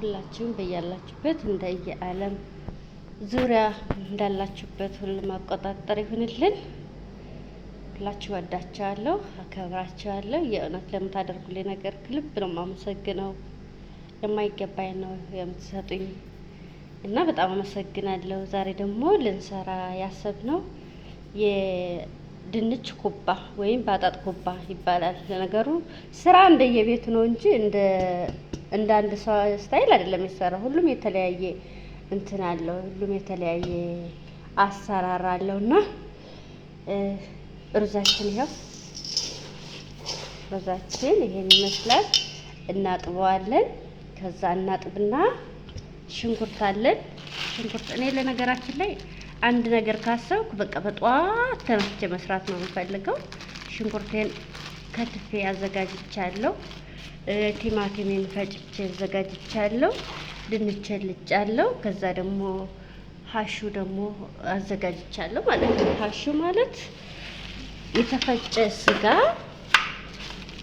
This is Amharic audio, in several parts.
ሁላችሁም በያላችሁበት እንደየዓለም ዙሪያ እንዳላችሁበት ሁሉም አቆጣጠር ይሁንልን። ሁላችሁ ወዳችኋለሁ፣ አከብራችኋለሁ። የእውነት ለምታደርጉልኝ ነገር ከልብ ነው የማመሰግነው። የማይገባኝ ነው የምትሰጡኝ እና በጣም አመሰግናለሁ። ዛሬ ደግሞ ልንሰራ ያሰብነው የድንች ኩባ ወይም ባጣጥ ኩባ ይባላል። ለነገሩ ስራ እንደየቤቱ ነው እንጂ እንደ አንድ ሰው ስታይል አይደለም የሚሰራው። ሁሉም የተለያየ እንትን አለው፣ ሁሉም የተለያየ አሰራር አለውና ሩዛችን ይሄው ሩዛችን ይሄን ይመስላል። እናጥበዋለን። ከዛ እናጥብና ሽንኩርት አለን። ሽንኩርት እኔ ለነገራችን ላይ አንድ ነገር ካሰብኩ በቃ በጧት ተነስቼ መስራት ነው የምፈልገው። ሽንኩርቴን ከትፌ አዘጋጅቻለሁ። ቲማቲሜን ፈጭቼ አዘጋጅቻለሁ። ድንቼን ልጫለሁ። ከዛ ደግሞ ሀሹ ደግሞ አዘጋጅቻለሁ ማለት ነው። ሀሹ ማለት የተፈጨ ስጋ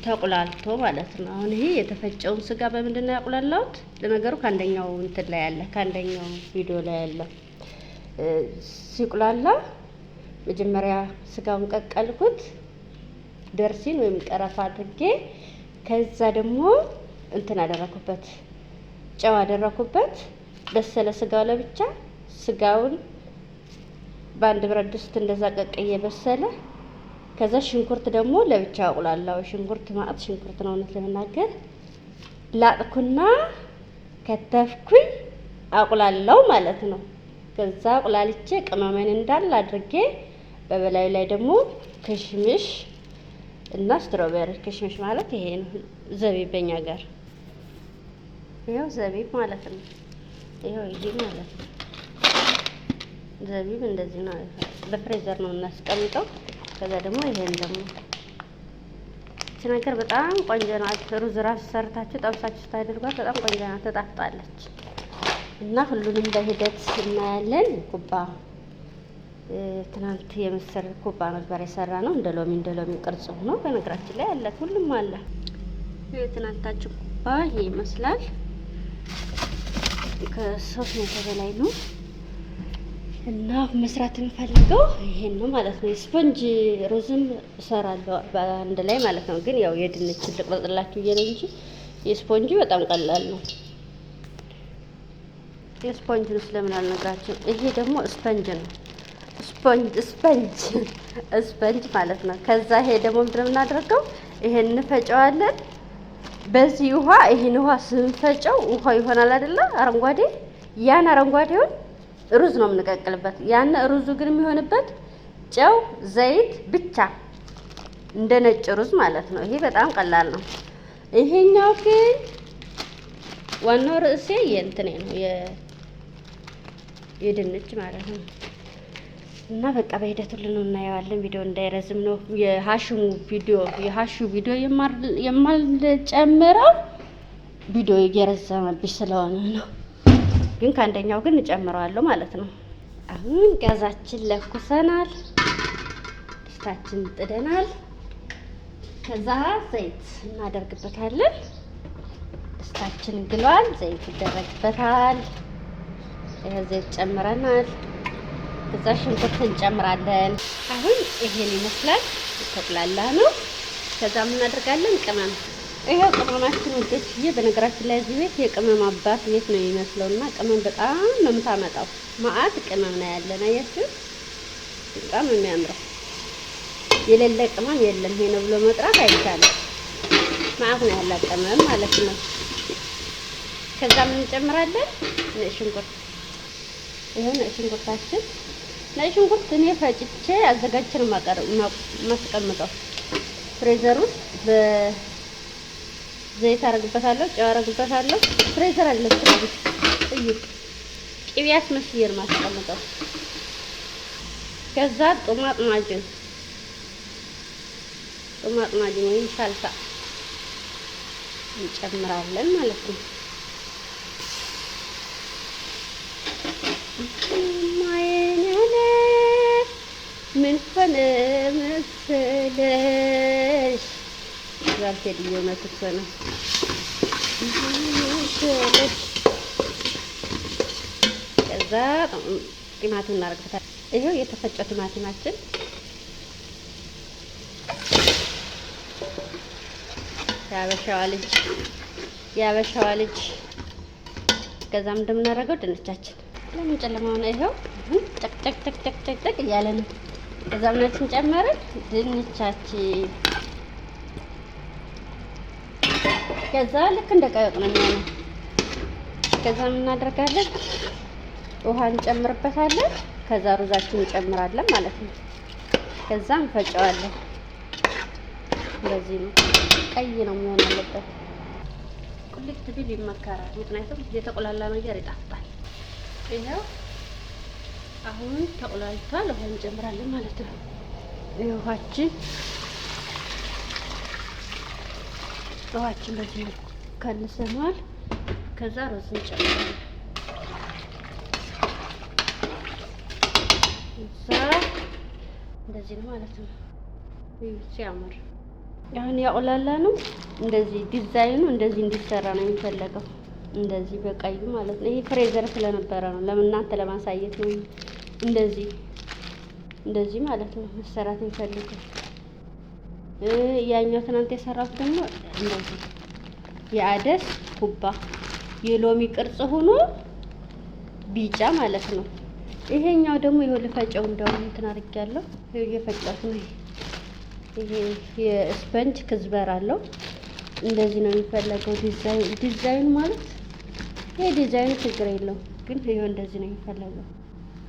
ተቁላልቶ ማለት ነው። አሁን ይሄ የተፈጨውን ስጋ በምንድን ነው ያቁላላሁት? ለነገሩ ከአንደኛው እንትን ላይ ያለ ከአንደኛው ቪዲዮ ላይ ያለ ሲቁላላ መጀመሪያ ስጋውን ቀቀልኩት ደርሲን ወይም ቀረፋ አድርጌ፣ ከዛ ደግሞ እንትን አደረኩበት፣ ጨው አደረኩበት። በሰለ ስጋው ለብቻ፣ ስጋውን በአንድ ብረት ድስት እንደዛ ቀቅዬ በሰለ። ከዛ ሽንኩርት ደግሞ ለብቻ አቁላላው። ሽንኩርት ማለት ሽንኩርት ነው እውነት ለመናገር ላጥኩና ከተፍኩኝ አቁላላው ማለት ነው። ከዛ አቁላልቼ ቅመሜን እንዳል አድርጌ በበላዩ ላይ ደግሞ ክሽምሽ እና ስትሮቤሪ። ክሽምሽ ማለት ይሄ ነው፣ ዘቢብ በእኛ ጋር ይሄው ዘቢብ ማለት ነው። ይሄው ይሄ ማለት ነው ዘቢብ። እንደዚህ ነው፣ በፍሬዘር ነው እናስቀምጠው። ከዛ ደግሞ ይሄን ደግሞ እቺ ነገር በጣም ቆንጆ ናት። ሩዝ ራስ ሰርታችሁ ጠብሳችሁ ስታደርጓት በጣም ቆንጆ ናት፣ ተጣፍጣለች። እና ሁሉንም በሂደት እናያለን። ኩባ ትናንት የምስር ኩባ ነበር የሰራ ነው። እንደ ሎሚ ቅርጽ ሆኖ በነገራችን ላይ አለ፣ ሁሉም አለ። የትናንታችን ኩባ ይሄ ይመስላል። ከ300 በላይ ነው። እና መስራት የምፈልገው ይሄን ነው ማለት ነው። የስፖንጅ ሩዝም እሰራለሁ በአንድ ላይ ማለት ነው። ግን ያው የድንች ልቅረጽላችሁ እየለ እንጂ የስፖንጅ በጣም ቀላል ነው። የስፖንጅ ነው ስለምን አልነግራችሁም። ይሄ ደግሞ ስፖንጅ ነው። ስፖንጅ ማለት ነው። ከዛ ይሄ ደግሞ ምንድነው የምናደርገው? ይሄን እንፈጨዋለን በዚህ ውሃ። ይሄን ውሃ ስንፈጨው ውሃ ይሆናል አይደለ? አረንጓዴ። ያን አረንጓዴውን ሩዝ ነው የምንቀቅልበት። ያን ሩዙ ግን የሚሆንበት ጨው፣ ዘይት ብቻ እንደ ነጭ ሩዝ ማለት ነው። ይሄ በጣም ቀላል ነው። ይሄኛው ግን ዋናው ርዕሴ የእንትኔ ነው የድንች ማለት ነው። እና በቃ በሂደቱ እናየዋለን። ቪዲዮ እንዳይረዝም ነው የሀሹ ቪዲዮ የማልጨምረው ቪዲዮ እየረዘመብኝ ስለሆነ ነው። ግን ከአንደኛው ግን እጨምረዋለሁ ማለት ነው። አሁን ጋዛችን ለኩሰናል፣ ድስታችን ጥደናል። ከዛ ዘይት እናደርግበታለን። ድስታችን ግሏል፣ ዘይት ይደረግበታል። ይሄ ዘይት ጨምረናል። ከዛ ሽንኩርት እንጨምራለን። አሁን ይሄን ይመስላል፣ ተቁላላ ነው። ከዛ ምን እናደርጋለን? ቅመም። ይሄው ቅመማችን ወደችዬ። በነገራችን ላይ እዚህ ቤት የቅመም አባት ቤት ነው የሚመስለውና ቅመም በጣም ነው የምታመጣው። ማአት ቅመም ነው ያለን። አያችሁ፣ በጣም የሚያምረው የሌለ ቅመም የለም። ይሄ ነው ብሎ መጥራት አይቻልም። ማአት ነው ያላት ቅመም ማለት ነው። ከዛ ምን እንጨምራለን? ነጭ ሽንኩርት። ይሄው ነጭ ሽንኩርታችን። ነጭ ሽንኩርት እኔ ፈጭቼ አዘጋጅቼ ነው ማስቀምጠው ፍሬዘር ውስጥ። ዘይት አረግበታለሁ፣ ጨው አረግበታለሁ። ፍሬዘር አለ ፍሪጅ እዩ። ቅቤ አስመስዬ ነው ማስቀምጠው። ከዛ ጦማጥ ማጅን ወይም ሳልሳ እንጨምራለን ማለት ነው። ምን ሆነ መሰለሽ ዛሬ ዲዮ ነው ተሰነ ከዛ ቲማቲም እናደርግበታለን። ይሄው የተፈጨው ቲማቲማችን ያበሻዋ ልጅ ከዛም እንደምናደርገው ድንቻችን ለምን ጨለማው ነው። ይሄው ጨቅ እያለ ነው። ከዛም ነጭን ጨመርን ድንቻችን። ከዛ ልክ እንደ ቀይ ወጥ ነው የሚሆነው። ከዛም እናደርጋለን ውሃ እንጨምርበታለን። ከዛ ሩዛችን እንጨምራለን ማለት ነው። ከዛ እንፈጨዋለን። እንደዚህ ነው። ቀይ ነው መሆን ያለበት። ቁልት ቢል ይመከራል። ምክንያቱም የተቆላላ ነገር ይጣፍጣል። ይሄው አሁን ተቆላልቷል። ውሃ እንጨምራለን ማለት ነው። ውሃችን በዚህ መልኩ ከልሰናል። ከዛ ሩዝ እንጨምራለን። እዛ እንደዚህ ነው ማለት ነው። ሲያምር አሁን ያቆላላ ነው። እንደዚህ ዲዛይኑ እንደዚህ እንዲሰራ ነው የሚፈለገው። እንደዚህ በቀዩ ማለት ነው። ይሄ ፍሬዘር ስለነበረ ነው ለእናንተ ለማሳየት ነው። እንደዚህ ማለት ነው መሰራት የሚፈልገው። ያኛው ትናንት የሰራሁት ደግሞ እንደዚህ የአደስ ኩባ የሎሚ ቅርጽ ሆኖ ቢጫ ማለት ነው። ይሄኛው ደግሞ ይኸው ልፈጨው እንደውም እንትን አድርጌያለሁ። ይኸው እየፈጨሁት ነው። ይሄ የስፐንጅ ክዝበር አለው። እንደዚህ ነው የሚፈለገው ዲዛይኑ ማለት ይሄ ዲዛይኑ ችግር የለውም፣ ግን ይሄው እንደዚህ ነው የሚፈለገው።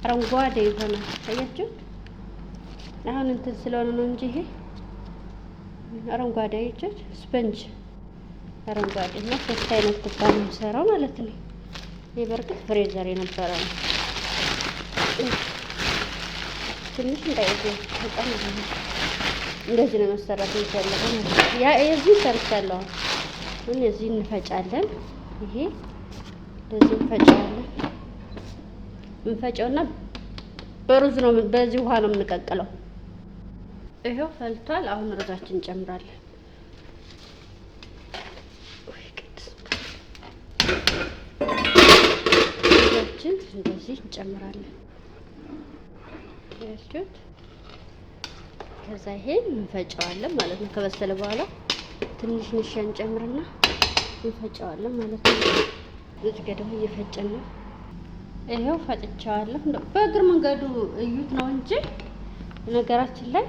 አረንጓዴ ይሆናል። አያችሁ አሁን እንትን ስለሆነ ነው እንጂ ይሄ አረንጓዴ አይቼት ስፐንጅ አረንጓዴ እና ሶስት አይነት ኩባ ነው የምሰራው ማለት ነው። ይሄ በርግጥ ፍሬዘር የነበረ ነው። ትንሽ እንዳይዘው በጣም እንደዚህ ነው መሰራት የሚፈልገው። ያ የዚህ ሰርቻለሁ። አሁን የዚህ እንፈጫለን። ይሄ እንደዚህ እንፈጨውና በሩዝ ነው በዚህ ውሃ ነው የምንቀቅለው። ይሄው ፈልቷል። አሁን ሩዛችን እንጨምራለን። ሩዛችን እንደዚህ እንጨምራለን። ያችሁት ከዛ ይሄን እንፈጨዋለን ማለት ነው። ከበሰለ በኋላ ትንሽ ንሻ እንጨምርና እንፈጨዋለን ማለት ነው። እዚህ ጋር ደግሞ እየፈጨን ነው። ይሄው ፈጭቻለሁ። በእግር መንገዱ እዩት ነው እንጂ ነገራችን ላይ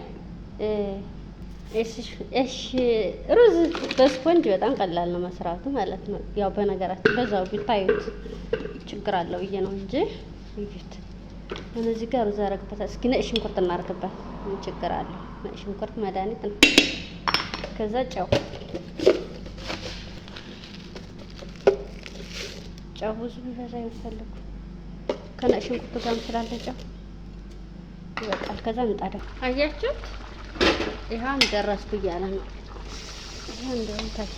ሩዝ በስፖንጅ በጣም ቀላል ነው መስራቱ ማለት ነው። ያው በነገራችን በዛው ቢታዩት ችግር አለው ብዬ ነው እንጂ እዩት። እነዚህ ጋር ሩዝ አረግበታል። እስኪ ነጭ ሽንኩርት እናርግበት። ምን ችግር አለው? ነጭ ሽንኩርት መድኃኒት ነው። ከዛ ጨው ብዙ ቢበዛ ይፈልጉ ከነጭ ሽንኩርቱ ጋር ስላለ ጨው ይበቃል። ከዛ እንጣደው። አያችሁት? ይሄን ደረስኩ እያለ ነው። ይሄን እንደውም ታች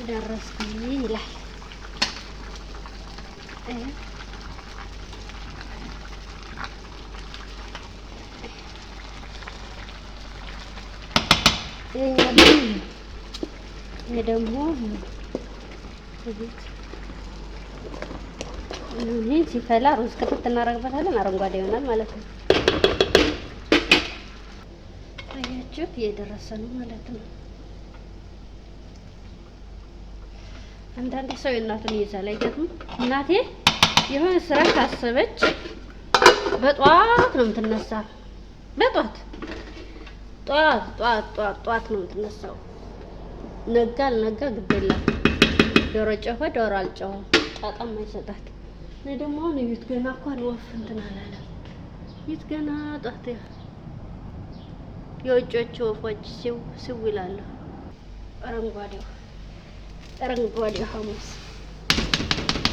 ደረስኩ ይላል። ይሄ ደግሞ ይሄ ሲፈላ ሩዝ ክትት እናደርግበታለን። አረንጓዴ ይሆናል ማለት ነው። አያችሁት? እየደረሰ ነው ማለት ነው። አንዳንድ ሰው የእናቱን ይይዛል። አይገርምም? እናቴ የሆነ ስራ ካሰበች በጧት ነው የምትነሳ። በጧት ጧት ነው የምትነሳው። ነጋ አልነጋ ግድ የለም። ዶሮ ጮኸ ዶሮ አልጮኸ ጣጣም አይሰጣት። እኔ ደግሞ አሁን እዩት ገና እንኳን ወፍ እንትን አላለም። እዩት ገና ጧት የውጮቹ ወፎች ሲው ይላሉ። አረንጓዴው ሐሙስ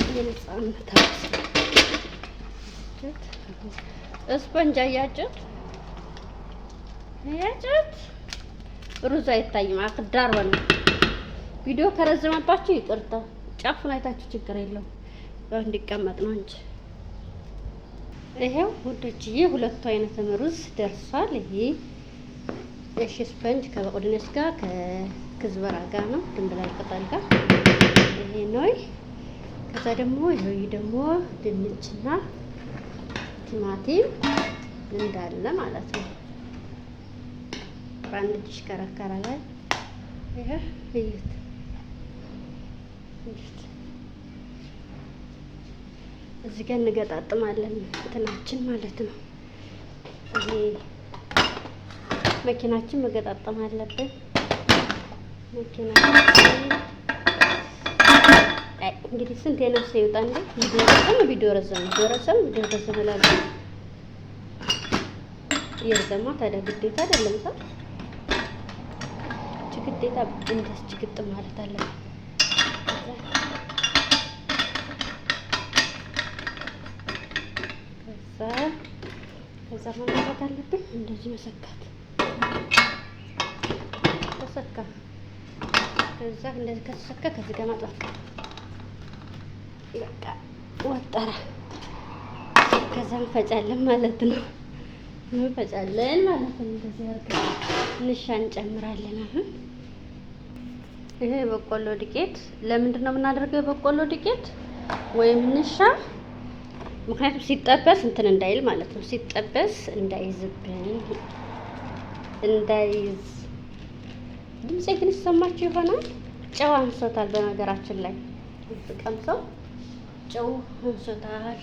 የነጻነት ስፖንጅ አያችሁት? ሩዝ አይታይም። አክዳር ሆነ። ቪዲዮ ከረዘመባችሁ ይቅርታ። ጫፉን አይታችሁ ችግር የለውም። ያው እንዲቀመጥ ነው እንጂ። ይሄው ውዶችዬ ሁለቱ አይነት ሩዝ ደርሷል። ይሄ እሺ ስፖንጅ ከበቆድነስ ጋር ከክዝበራ ጋር ነው፣ ድንብላል ቅጠል ጋር። ይሄ ነው ከዛ ደግሞ ይሄ ደግሞ ድንችና ቲማቲም እንዳለ ማለት ነው። በአንድ ዲሽ ከረከራ ላይ ይሄ እዩት። እዚህ ጋር እንገጣጥማለን እንትናችን ማለት ነው። ይሄ መኪናችን መገጣጠም አለብን። መኪናችን እንግዲህ ስንት የነፍስ ይውጣ እንዴ! ቪዲዮ ረዘመ እላለሁ። የረዘማ ታዲያ ግዴታ አይደለም ሰው ግዴታ እንደዚህ ግጥም ማለት አለብን። ከዛ ማድረግ አለብን እንደዚህ መሰካት ተሰካ። ከዛ እንደዚህ ከተሰካ ከዚህ ጋር ማጥፋት በቃ ወጠረ። ከዛ እንፈጫለን ማለት ነው። እንፈጫለን ማለት ነው። እንደዚህ አድርገን ንሻ እንጨምራለን። አሁን ይሄ በቆሎ ዱቄት ለምንድን ነው የምናደርገው? የበቆሎ ዱቄት ወይም ንሻ ምክንያቱም ሲጠበስ እንትን እንዳይል ማለት ነው። ሲጠበስ እንዳይዝብን እንዳይዝ። ድምጼ ግን ይሰማችሁ ይሆናል። ጨው አንሶታል። በነገራችን ላይ ቀምሰው ጨው አንሶታል።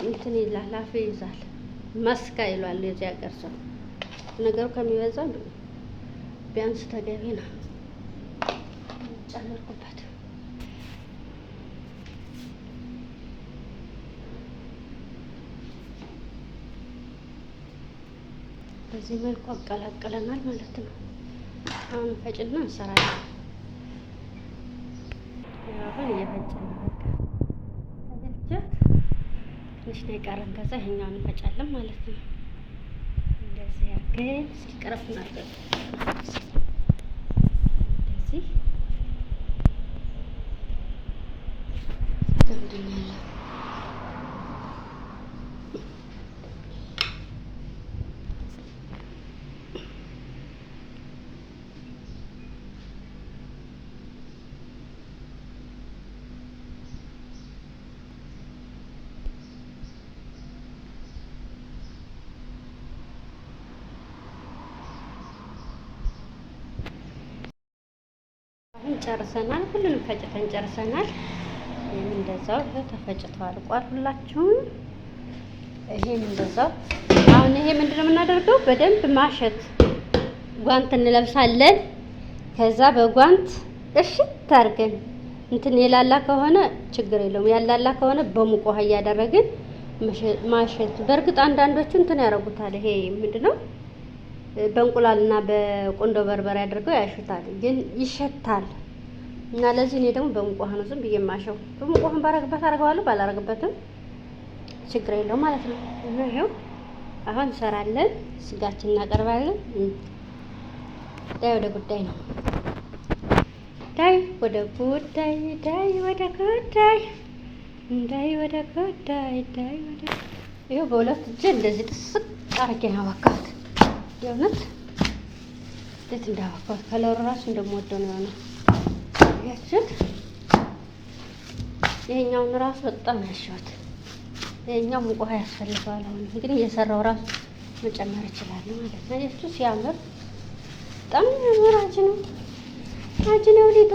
እንትን ይላል፣ አፍ ይይዛል። መስካ ይሏል የዚህ ሀገር ሰው። ነገሩ ከሚበዛ ቢያንስ ተገቢ ነው። ጨመርኩበት። በዚህ መልኩ አቀላቅለናል ማለት ነው። አሁን ፈጭና እንሰራለን። አሁን እየፈጨን ነው። በቃ ትንሽ ነው የቀረን። ከዛ ይሄኛውን እንፈጫለን ማለት ነው። እንደዚህ አድርገን ሲቀረፍ እናድርግ። እንደዚህ እንደምንድነው ጨርሰናል። ሁሉንም ፈጭተን ጨርሰናል። ይሄም እንደዛው ተፈጭቶ አልቋል። ሁላችሁም ይሄም እንደዛው። አሁን ይሄ ምንድነው የምናደርገው? በደንብ ማሸት። ጓንት እንለብሳለን። ከዛ በጓንት እሽት አድርገን እንትን የላላ ከሆነ ችግር የለውም። ያላላ ከሆነ በሙቅ ውሃ እያደረግን ማሸት። በእርግጥ አንዳንዶቹ እንትን ያደርጉታል። ይሄ ምንድነው በእንቁላልና በቆንዶ በርበሬ አድርገው ያሹታል፣ ግን ይሸታል። እና ለዚህ እኔ ደግሞ በሙቅ ውሃ ነው ዝም ብዬ የማሸው። በሙቅ ውሃ ባረግበት አደርገዋለሁ፣ ባላረግበትም ችግር የለውም ማለት ነው። እና ይኸው አሁን እንሰራለን። ስጋችን እናቀርባለን። ዳይ ወደ ጉዳይ ነው። ዳይ ወደ ጉዳይ፣ ዳይ ወደ ጉዳይ፣ ዳይ ወደ ጉዳይ፣ ዳይ ወደ ይኸው በሁለት እጄ እንደዚህ ጥስቅ አድርጌ ነው ያወካሁት። የእውነት እንዴት እንዳወካሁት ከለሩ ራሱ እንደምወደው ነው የሆነው። ያችሁት ይሄኛውን ራሱ በጣም ያሸሁት። ይሄኛው ሙቅ ውሃ ያስፈልገዋል። አሁን እንግዲህ እየሰራው ራሱ መጨመር ይችላል ማለት ነው። ያችሁት ሲያምር በጣም ያምር። አጅነው ሊጡ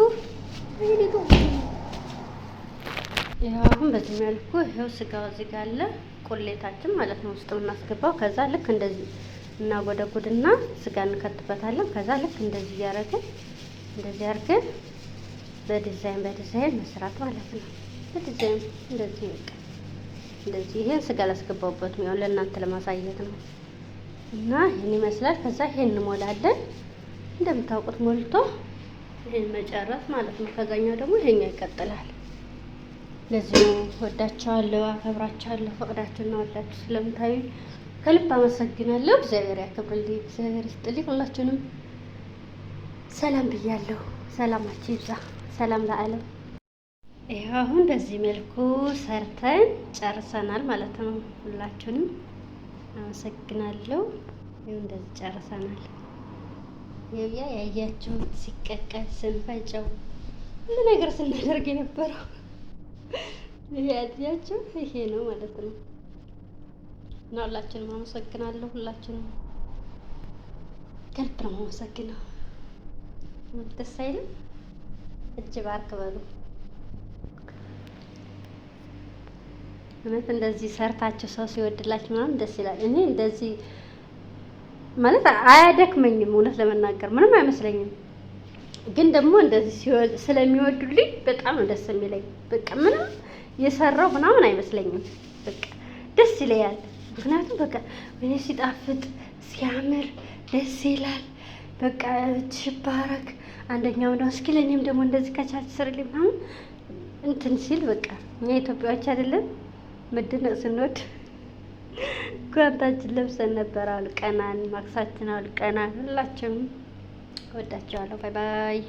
ይኸው አሁን በዚህ መልኩ ይኸው ስጋው እዚህ ጋር አለ። ቁሌታችን ማለት ነው ውስጥ የምናስገባው። ከዛ ልክ እንደዚህ እናጎደጉድና ስጋ እንከትበታለን። ከዛ ልክ እንደዚህ እያደረግን እንደዚህ አድርገን በዲዛይን መስራት ማለት ነው። በዲዛይን እንደዚህ በቃ እንደዚህ። ይሄን ስጋ ላስገባውበት ነው ለእናንተ ለማሳየት ነው። እና ይሄን ይመስላል። ከዛ ይሄን እንሞላለን። እንደምታውቁት ሞልቶ ይሄን መጨረስ ማለት ነው። ከዛኛው ደግሞ ይሄኛው ይቀጥላል። ለዚህ ነው ወዳችኋለሁ፣ አከብራችኋለሁ። ፈቅዳችሁና ወዳችሁ ስለምታዩ ከልብ አመሰግናለሁ። እግዚአብሔር ያክብርልኝ፣ እግዚአብሔር ይስጥልኝ። ሁላችሁንም ሰላም ብያለሁ። ሰላማችሁ ይብዛ። ሰላም ለዓለም። ይኸው አሁን በዚህ መልኩ ሰርተን ጨርሰናል ማለት ነው። ሁላችሁንም አመሰግናለሁ። ይኸው እንደዚህ ጨርሰናል። ይኸው ያያችሁት ሲቀቀል ስንፈጨው ሁሉ ነገር ስናደርግ የነበረው ይሄ አዲያችሁ ይሄ ነው ማለት ነው። እና ሁላችንም አመሰግናለሁ። ሁላችንም ከልብ ነው የማመሰግነው። ደስ አይልም? እጅ ባርክ በሉ። እውነት እንደዚህ ሰርታችሁ ሰው ሲወድላችሁ ምናምን ደስ ይላል። እኔ እንደዚህ ማለት አያደክመኝም፣ እውነት ለመናገር ምንም አይመስለኝም። ግን ደግሞ እንደዚህ ስለሚወዱልኝ በጣም ነው ደስ የሚለኝ። በቃ ምንም የሰራው ምናምን አይመስለኝም። በቃ ደስ ይለኛል። ምክንያቱም በቃ ወይኔ ሲጣፍጥ ሲያምር ደስ ይላል። በቃ ሽባረክ አንደኛው ነው። እስኪ ለእኔም ደግሞ እንደዚህ ከቻልሽ ስርልኝ ምናምን እንትን ሲል በቃ እኛ ኢትዮጵያዎች አይደለም መደነቅ ስንወድ ጓንታችን ለብሰን ነበር። አውልቀናል፣ ማክሳችን አውልቀናል። ሁላችንም እወዳቸዋለሁ። ባይ ባይ።